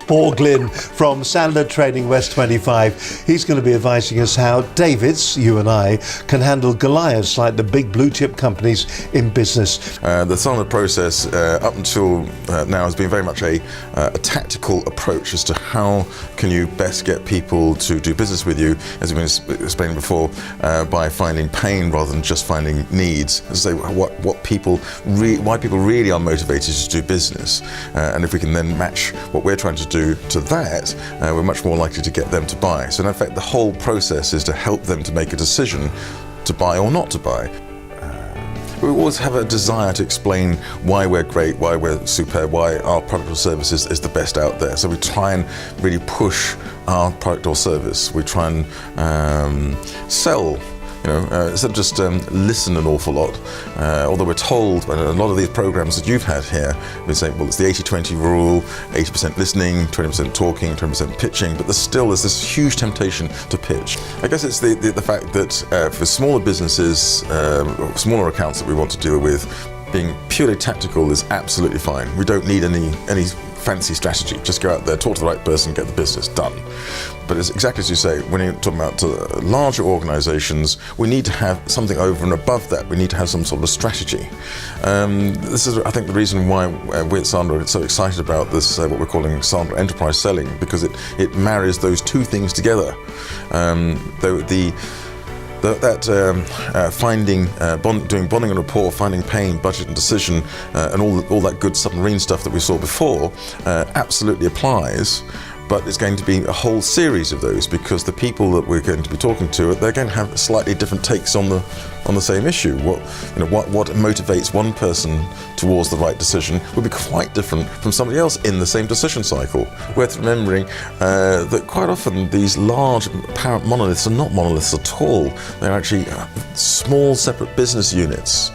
Paul Glynn from Sandler Training West 25. He's going to be advising us how Davids, you and I, can handle Goliaths like the big blue chip companies in business. The Sandler process up until now has been very much a tactical approach as to how can you best get people to do business with you, as we've been explaining before, by finding pain rather than just finding needs. So why people really are motivated to do business, and if we can then match what we're trying to do to that, we're much more likely to get them to buy. So in effect, the whole process is to help them to make a decision to buy or not to buy. We always have a desire to explain why we're great, why we're superb, why our product or service is the best out there. So we try and really push our product or service. We try and sell. Instead of just listen an awful lot, although we're told by a lot of these programs that you've had here, we say, well, it's the 80-20 rule, 80% listening, 20% talking, 20% pitching, but there's this huge temptation to pitch. I guess it's the fact that for smaller businesses, smaller accounts that we want to deal with, being purely tactical is absolutely fine. We don't need any fancy strategy. Just go out there, talk to the right person, get the business done. But it's exactly as you say, when you're talking about larger organizations, we need to have something over and above that. We need to have some sort of strategy. This is, I think, the reason why we at Sandler are so excited about this, what we're calling Sandler Enterprise Selling, because it marries those two things together. Doing bonding and rapport, finding pain, budget and decision, and all that good submarine stuff that we saw before absolutely applies. But it's going to be a whole series of those, because the people that we're going to be talking to, they're going to have slightly different takes on the same issue. What motivates one person towards the right decision will be quite different from somebody else in the same decision cycle. Worth remembering that quite often these large apparent monoliths are not monoliths at all. They're actually small separate business units.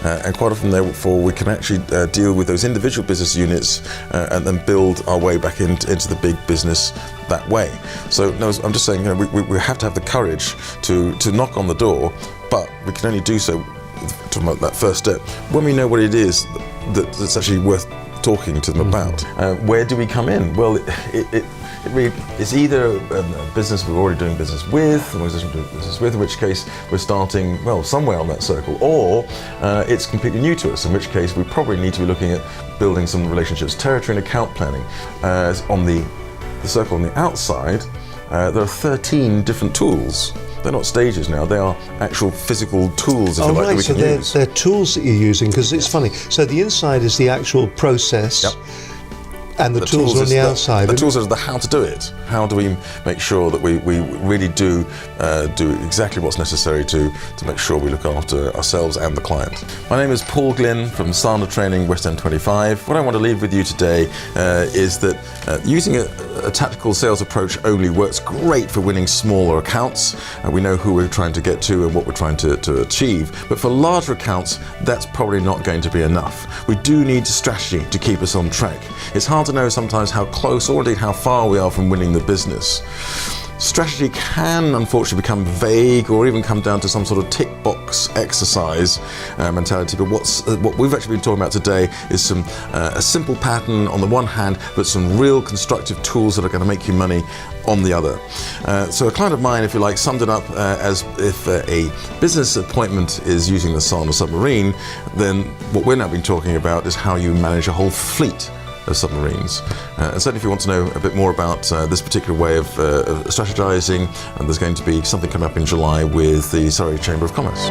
And quite often, therefore, we can actually deal with those individual business units and then build our way back into the big business that way. So, no, I'm just saying, we have to have the courage to knock on the door, but we can only do so, talking about that first step, when we know what it is that's actually worth talking to them about. Where do we come in? Well, it's either a business we're already doing business with, in which case we're starting, well, somewhere on that circle, or it's completely new to us, in which case we probably need to be looking at building some relationships, territory and account planning. On the circle on the outside, there are 13 different tools. They're not stages now, they are actual physical tools, if you like, that we can use. They're tools that you're using, because it's funny. So the inside is the actual process. Yep. And the tools are on the outside. The tools are the how to do it. How do we make sure that we really do exactly what's necessary to make sure we look after ourselves and the client. My name is Paul Glynn from Sandler Training West End 25. What I want to leave with you today is that using a tactical sales approach only works great for winning smaller accounts. We know who we're trying to get to and what we're trying to achieve. But for larger accounts, that's probably not going to be enough. We do need strategy to keep us on track. It's hard to know sometimes how close or indeed how far we are from winning the business. Strategy can unfortunately become vague or even come down to some sort of tick box exercise mentality, but what we've actually been talking about today is a simple pattern on the one hand, but some real constructive tools that are going to make you money on the other. So a client of mine, if you like, summed it up as if a business appointment is using the Sandler submarine, then what we're now been talking about is how you manage a whole fleet of submarines. And certainly if you want to know a bit more about this particular way of strategizing, and there's going to be something coming up in July with the Surrey Chamber of Commerce.